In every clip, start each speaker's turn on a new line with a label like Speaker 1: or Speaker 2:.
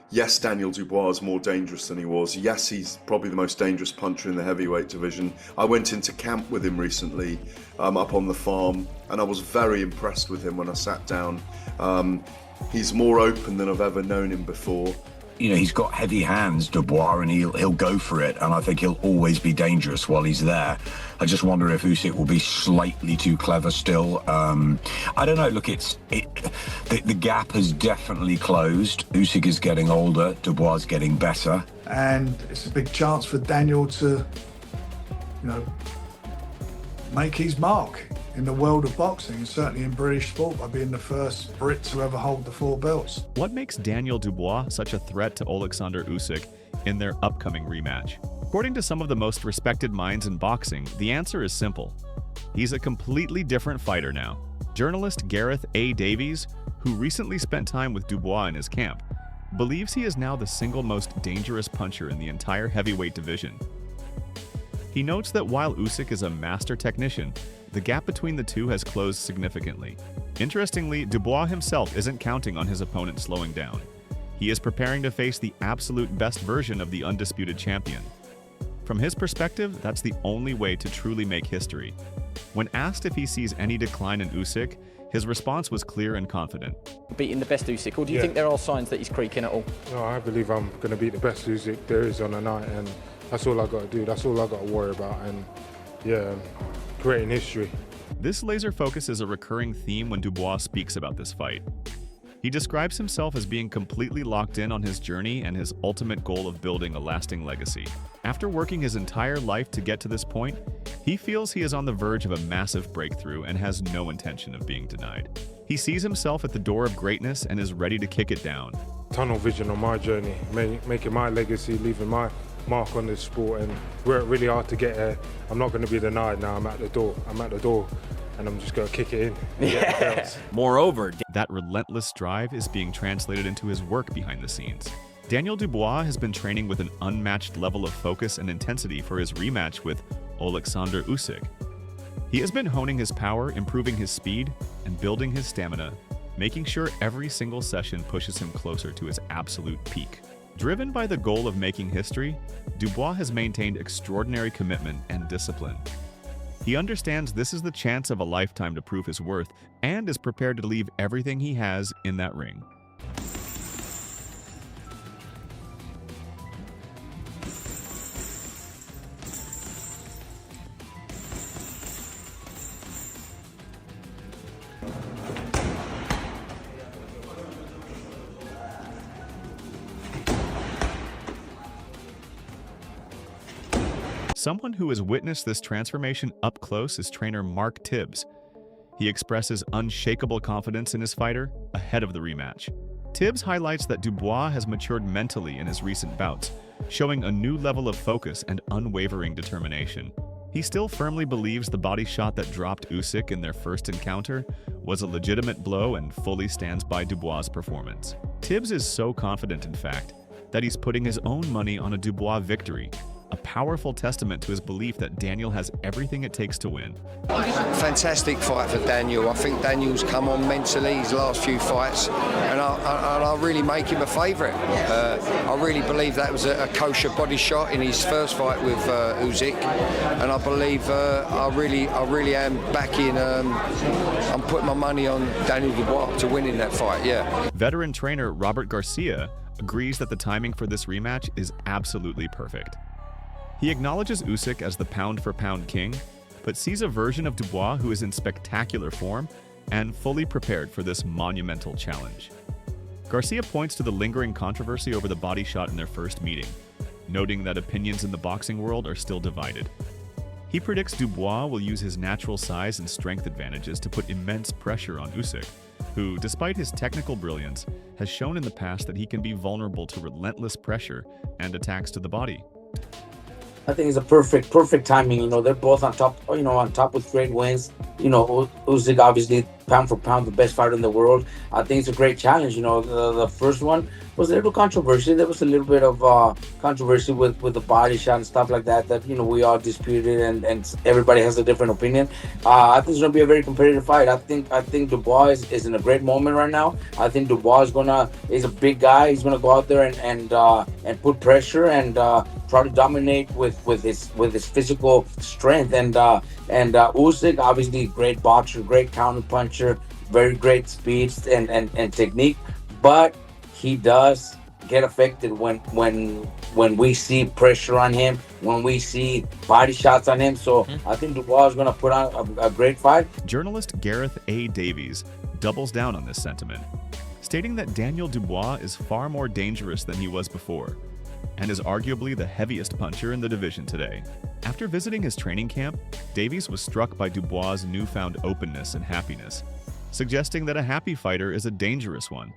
Speaker 1: Yes, Daniel Dubois is more dangerous than he was. Yes, he's probably the most dangerous puncher in the heavyweight division. I went into camp with him recently, up on the farm, and I was very impressed with him when I sat down. He's more open than I've ever known him before.
Speaker 2: You know, he's got heavy hands, Dubois, and he'll go for it, and I think he'll always be dangerous while he's there. I just wonder if Usyk will be slightly too clever still. I don't know. Look, the gap has definitely closed. Usyk is getting older, Dubois is getting better,
Speaker 3: and it's a big chance for Daniel to, make his mark in the world of boxing, and certainly in British sport, by being the first Brit to ever hold the 4 belts.
Speaker 4: What makes Daniel Dubois such a threat to Oleksandr Usyk in their upcoming rematch? According to some of the most respected minds in boxing, the answer is simple. He's a completely different fighter now. Journalist Gareth Davies, who recently spent time with Dubois in his camp, believes he is now the single most dangerous puncher in the entire heavyweight division. He notes that while Usyk is a master technician, the gap between the two has closed significantly. Interestingly, Dubois himself isn't counting on his opponent slowing down. He is preparing to face the absolute best version of the undisputed champion. From his perspective, that's the only way to truly make history. When asked if he sees any decline in Usyk, his response was clear and confident.
Speaker 5: Beating the best Usyk, or do you think there are signs that he's creaking at all?
Speaker 6: No, I believe I'm going to beat the best Usyk there is on the night, and that's all I got to do. That's all I got to worry about, and creating history.
Speaker 4: This laser focus is a recurring theme when Dubois speaks about this fight. He describes himself as being completely locked in on his journey and his ultimate goal of building a lasting legacy. After working his entire life to get to this point, he feels he is on the verge of a massive breakthrough and has no intention of being denied. He sees himself at the door of greatness and is ready to kick it down.
Speaker 6: Tunnel vision on my journey, making my legacy, leaving my mark on this sport, and worked really hard to get there. I'm not going to be denied now. I'm at the door, and I'm just going to kick it in.
Speaker 4: Moreover, that relentless drive is being translated into his work behind the scenes. Daniel Dubois has been training with an unmatched level of focus and intensity for his rematch with Oleksandr Usyk. He has been honing his power, improving his speed, and building his stamina, making sure every single session pushes him closer to his absolute peak. Driven by the goal of making history, Dubois has maintained extraordinary commitment and discipline. He understands this is the chance of a lifetime to prove his worth and is prepared to leave everything he has in that ring. Someone who has witnessed this transformation up close is trainer Mark Tibbs. He expresses unshakable confidence in his fighter ahead of the rematch. Tibbs highlights that Dubois has matured mentally in his recent bouts, showing a new level of focus and unwavering determination. He still firmly believes the body shot that dropped Usyk in their first encounter was a legitimate blow and fully stands by Dubois' performance. Tibbs is so confident, in fact, that he's putting his own money on a Dubois victory, a powerful testament to his belief that Daniel has everything it takes to win.
Speaker 7: Fantastic fight for Daniel. I think Daniel's come on mentally his last few fights, and I'll really make him a favourite. I really believe that was a kosher body shot in his first fight with Usyk, and I believe I really am backing. I'm putting my money on Daniel Dubois to win in that fight. Yeah.
Speaker 4: Veteran trainer Robert Garcia agrees that the timing for this rematch is absolutely perfect. He acknowledges Usyk as the pound-for-pound king, but sees a version of Dubois who is in spectacular form and fully prepared for this monumental challenge. Garcia points to the lingering controversy over the body shot in their first meeting, noting that opinions in the boxing world are still divided. He predicts Dubois will use his natural size and strength advantages to put immense pressure on Usyk, who, despite his technical brilliance, has shown in the past that he can be vulnerable to relentless pressure and attacks to the body.
Speaker 8: I think it's a perfect timing. You know, they're both on top. You know, on top with great wins. You know, Usyk obviously pound for pound the best fighter in the world. I think it's a great challenge. You know, the first one was a little controversial. There was a little bit of controversy with the body shot and stuff like that. That, you know, we all disputed, and everybody has a different opinion. I think it's gonna be a very competitive fight. I think Dubois is in a great moment right now. I think Dubois is a big guy. He's gonna go out there and put pressure and try to dominate with his physical strength. And Usyk, obviously great boxer, great counter puncher, very great speed and technique, but he does get affected when we see pressure on him, when we see body shots on him. So I think Dubois is going to put on a great fight.
Speaker 4: Journalist Gareth A. Davies doubles down on this sentiment, stating that Daniel Dubois is far more dangerous than he was before, and is arguably the heaviest puncher in the division today. After visiting his training camp, Davies was struck by Dubois' newfound openness and happiness, suggesting that a happy fighter is a dangerous one.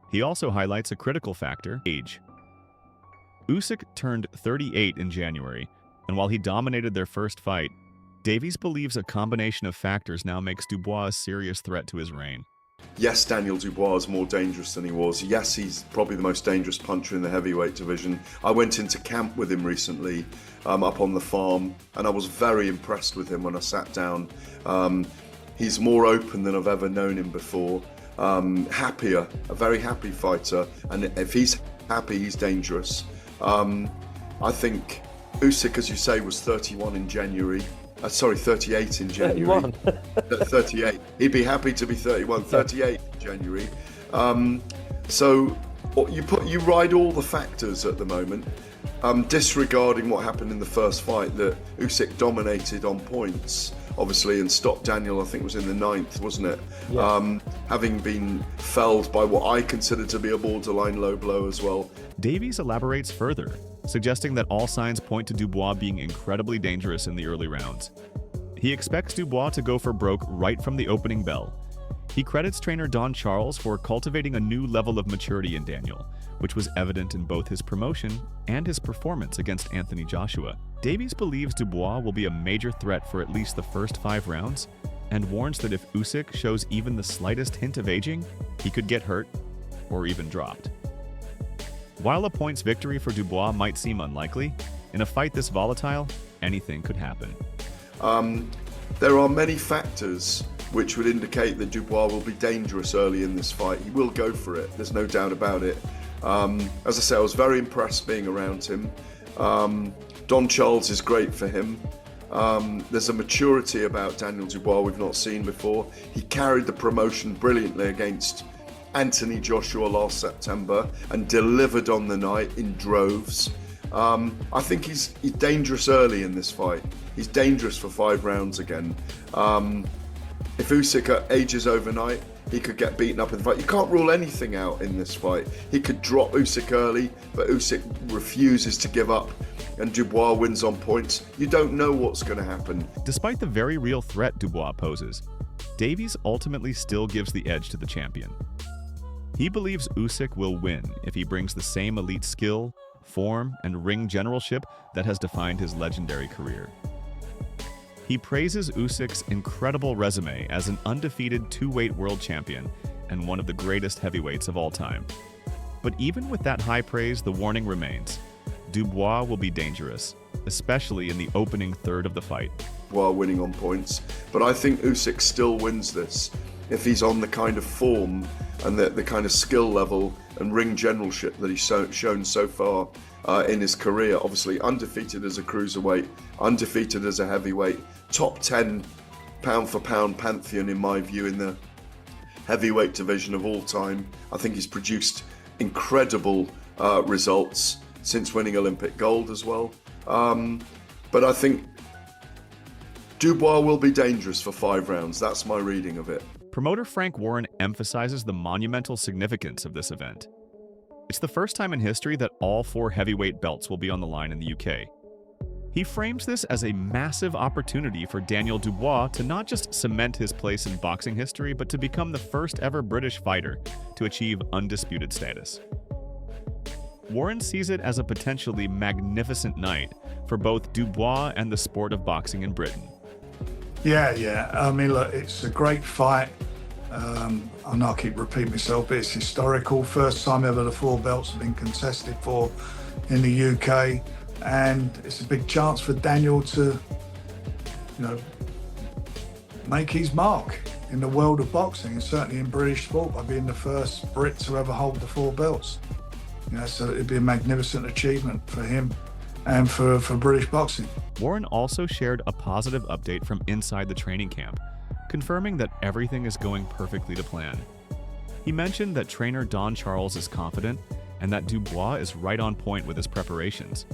Speaker 4: He also highlights a critical factor: age. Usyk turned 38 in January, and while he dominated their first fight, Davies believes a combination of factors now makes Dubois a serious threat to his reign.
Speaker 1: Yes, Daniel Dubois is more dangerous than he was. Yes, he's probably the most dangerous puncher in the heavyweight division. I went into camp with him recently up on the farm, and I was very impressed with him when I sat down. He's more open than I've ever known him before. Happier, a very happy fighter, and if he's happy, he's dangerous. I think Usyk, as you say, was 31 in January. 38 in January. 38. He'd be happy to be 31. 38 in January. So you ride all the factors at the moment, disregarding what happened in the first fight, that Usyk dominated on points, obviously, and stopped Daniel, I think it was in the 9th, wasn't it? Yeah. Having been felled by what I consider to be a borderline low blow as well.
Speaker 4: Davies elaborates further, suggesting that all signs point to Dubois being incredibly dangerous in the early rounds. He expects Dubois to go for broke right from the opening bell. He credits trainer Don Charles for cultivating a new level of maturity in Daniel, which was evident in both his promotion and his performance against Anthony Joshua. Davies believes Dubois will be a major threat for at least the first 5 rounds, and warns that if Usyk shows even the slightest hint of aging, he could get hurt or even dropped. While a points victory for Dubois might seem unlikely, in a fight this volatile, anything could happen.
Speaker 1: There are many factors which would indicate that Dubois will be dangerous early in this fight. He will go for it, there's no doubt about it. As I say, I was very impressed being around him. Don Charles is great for him. There's a maturity about Daniel Dubois we've not seen before. He carried the promotion brilliantly against Anthony Joshua last September and delivered on the night in droves. I think he's dangerous early in this fight. He's dangerous for 5 rounds again. If Usyk ages overnight, he could get beaten up in the fight. You can't rule anything out in this fight. He could drop Usyk early, but Usyk refuses to give up, and Dubois wins on points. You don't know what's going to happen.
Speaker 4: Despite the very real threat Dubois poses, Davies ultimately still gives the edge to the champion. He believes Usyk will win if he brings the same elite skill, form, and ring generalship that has defined his legendary career. He praises Usyk's incredible resume as an undefeated 2-weight world champion and one of the greatest heavyweights of all time. But even with that high praise, the warning remains: Dubois will be dangerous, especially in the opening third of the fight.
Speaker 1: While winning on points, but I think Usyk still wins this if he's on the kind of form and the kind of skill level and ring generalship that he's shown so far in his career. Obviously undefeated as a cruiserweight, undefeated as a heavyweight, top 10 pound for pound pantheon in my view in the heavyweight division of all time. I think he's produced incredible results since winning Olympic gold as well. But I think Dubois will be dangerous for 5 rounds. That's my reading of it.
Speaker 4: Promoter Frank Warren emphasizes the monumental significance of this event. It's the first time in history that all 4 heavyweight belts will be on the line in the UK. He frames this as a massive opportunity for Daniel Dubois to not just cement his place in boxing history, but to become the first ever British fighter to achieve undisputed status. Warren sees it as a potentially magnificent night for both Dubois and the sport of boxing in Britain.
Speaker 3: Yeah. I mean, look, it's a great fight. I know I keep repeating myself, but it's historical. First time ever the 4 belts have been contested for in the UK. And it's a big chance for Daniel to, make his mark in the world of boxing, and certainly in British sport, by being the first Brit to ever hold the 4 belts. So it'd be a magnificent achievement for him and for British boxing.
Speaker 4: Warren also shared a positive update from inside the training camp, confirming that everything is going perfectly to plan. He mentioned that trainer Don Charles is confident and that Dubois is right on point with his preparations.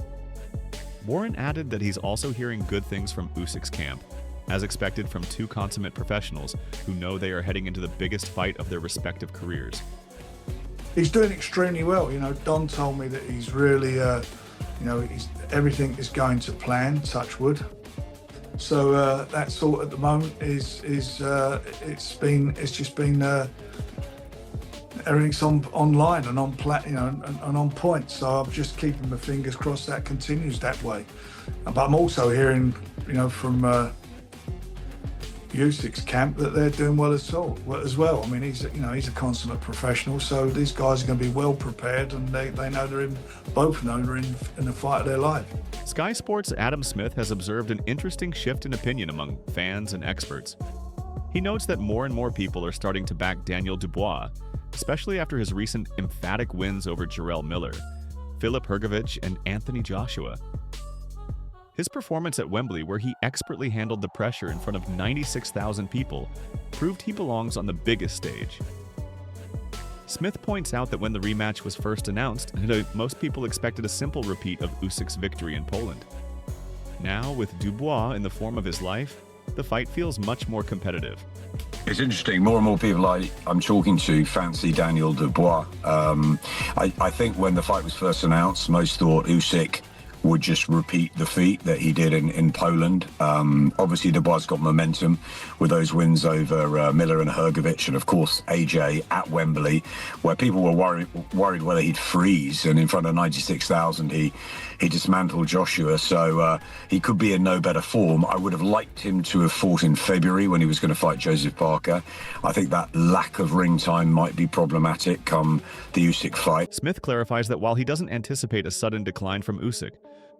Speaker 4: Warren added that he's also hearing good things from Usyk's camp, as expected from 2 consummate professionals who know they are heading into the biggest fight of their respective careers.
Speaker 3: He's doing extremely well. Don told me that he's really, everything is going to plan, touch wood. So that's all at the moment is everything's online and on and on point. So I'm just keeping my fingers crossed that continues that way. But I'm also hearing, from Usyk's camp that they're doing well as well. I mean, he's a consummate professional, so these guys are going to be well prepared, and they know both know they're in the fight of their life.
Speaker 4: Sky Sports' Adam Smith has observed an interesting shift in opinion among fans and experts. He notes that more and more people are starting to back Daniel Dubois, especially after his recent emphatic wins over Jarrell Miller, Filip Hrgović, and Anthony Joshua. His performance at Wembley, where he expertly handled the pressure in front of 96,000 people, proved he belongs on the biggest stage. Smith points out that when the rematch was first announced, most people expected a simple repeat of Usyk's victory in Poland. Now, with Dubois in the form of his life, the fight feels much more competitive.
Speaker 2: It's interesting. More and more people I'm talking to fancy Daniel Dubois. I think when the fight was first announced, most thought Usyk would just repeat the feat that he did in Poland. Obviously, Dubois got momentum with those wins over Miller and Hrgović, and of course AJ at Wembley, where people were worried whether he'd freeze, and in front of 96,000 he dismantled Joshua, so he could be in no better form. I would have liked him to have fought in February when he was going to fight Joseph Parker. I think that lack of ring time might be problematic come the Usyk fight.
Speaker 4: Smith clarifies that while he doesn't anticipate a sudden decline from Usyk,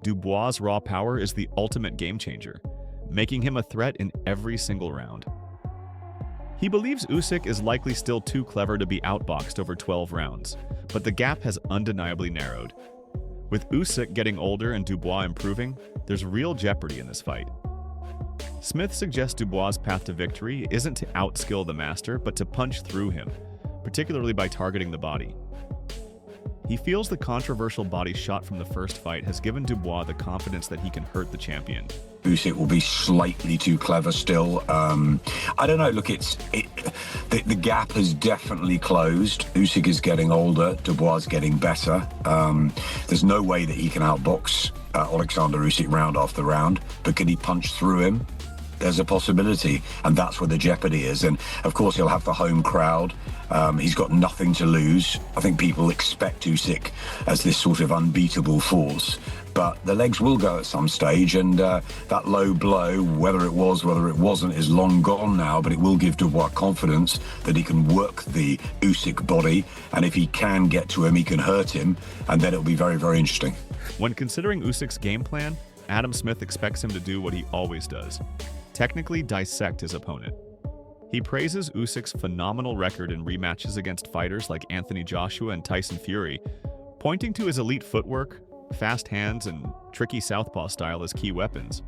Speaker 4: Dubois' raw power is the ultimate game changer, making him a threat in every single round. He believes Usyk is likely still too clever to be outboxed over 12 rounds, but the gap has undeniably narrowed. With Usyk getting older and Dubois improving, there's real jeopardy in this fight. Smith suggests Dubois' path to victory isn't to outskill the master, but to punch through him, particularly by targeting the body. He feels the controversial body shot from the first fight has given Dubois the confidence that he can hurt the champion.
Speaker 2: Usyk will be slightly too clever still. I don't know. Look, the gap has definitely closed. Usyk is getting older. Dubois is getting better. There's no way that he can outbox Oleksandr Usyk round after round, but can he punch through him? There's a possibility, and that's where the jeopardy is. And of course, he'll have the home crowd. He's got nothing to lose. I think people expect Usyk as this sort of unbeatable force, but the legs will go at some stage, and that low blow, whether it was, whether it wasn't, is long gone now, but it will give Dubois confidence that he can work the Usyk body, and if he can get to him, he can hurt him, and then it'll be very, very interesting.
Speaker 4: When considering Usyk's game plan, Adam Smith expects him to do what he always does: technically dissect his opponent. He praises Usyk's phenomenal record in rematches against fighters like Anthony Joshua and Tyson Fury, pointing to his elite footwork, fast hands, and tricky southpaw style as key weapons.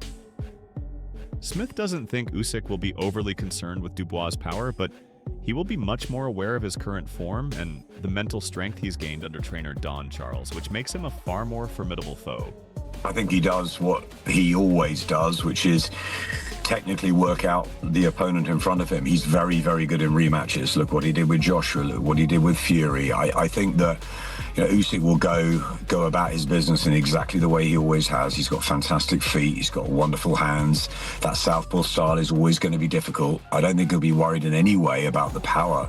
Speaker 4: Smith doesn't think Usyk will be overly concerned with Dubois' power, but he will be much more aware of his current form and the mental strength he's gained under trainer Don Charles, which makes him a far more formidable foe.
Speaker 2: I think he does what he always does, which is technically work out the opponent in front of him. He's very, very good in rematches. Look what he did with Joshua, look what he did with Fury. I think that Usyk will go about his business in exactly the way he always has. He's got fantastic feet, he's got wonderful hands. That southpaw style is always going to be difficult. I don't think he'll be worried in any way about the power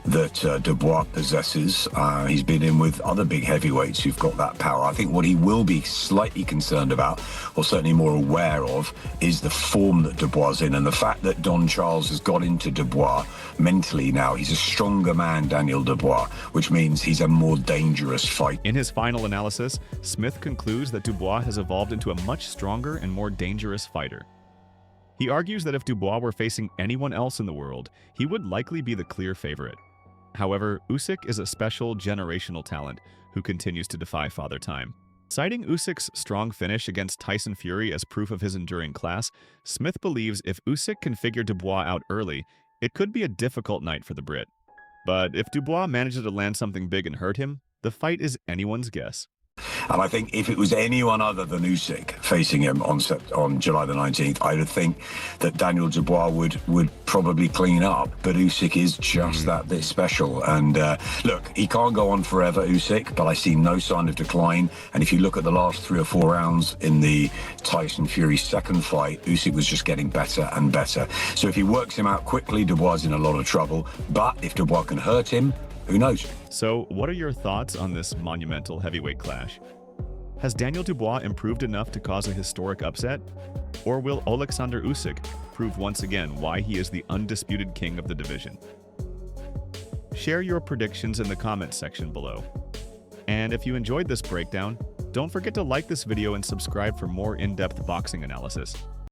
Speaker 2: that Dubois possesses. He's been in with other big heavyweights who've got that power. I think what he will be slightly concerned about, or certainly more aware of, is the form that Dubois is in, and the fact that Don Charles has got into Dubois mentally now. He's a stronger man, Daniel Dubois, which means he's a more dangerous fight.
Speaker 4: In his final analysis, Smith concludes that Dubois has evolved into a much stronger and more dangerous fighter. He argues that if Dubois were facing anyone else in the world, he would likely be the clear favorite. However, Usyk is a special generational talent who continues to defy Father Time. Citing Usyk's strong finish against Tyson Fury as proof of his enduring class, Smith believes if Usyk can figure Dubois out early, it could be a difficult night for the Brit. But if Dubois manages to land something big and hurt him, the fight is anyone's guess.
Speaker 2: And I think if it was anyone other than Usyk facing him on July the 19th, I would think that Daniel Dubois would probably clean up. But Usyk is just that bit special. And look, he can't go on forever, Usyk, but I see no sign of decline. And if you look at the last 3 or 4 rounds in the Tyson Fury second fight, Usyk was just getting better and better. So if he works him out quickly, Dubois is in a lot of trouble. But if Dubois can hurt him, who knows?
Speaker 4: So, what are your thoughts on this monumental heavyweight clash? Has Daniel Dubois improved enough to cause a historic upset? Or will Oleksandr Usyk prove once again why he is the undisputed king of the division? Share your predictions in the comments section below. And if you enjoyed this breakdown, don't forget to like this video and subscribe for more in-depth boxing analysis.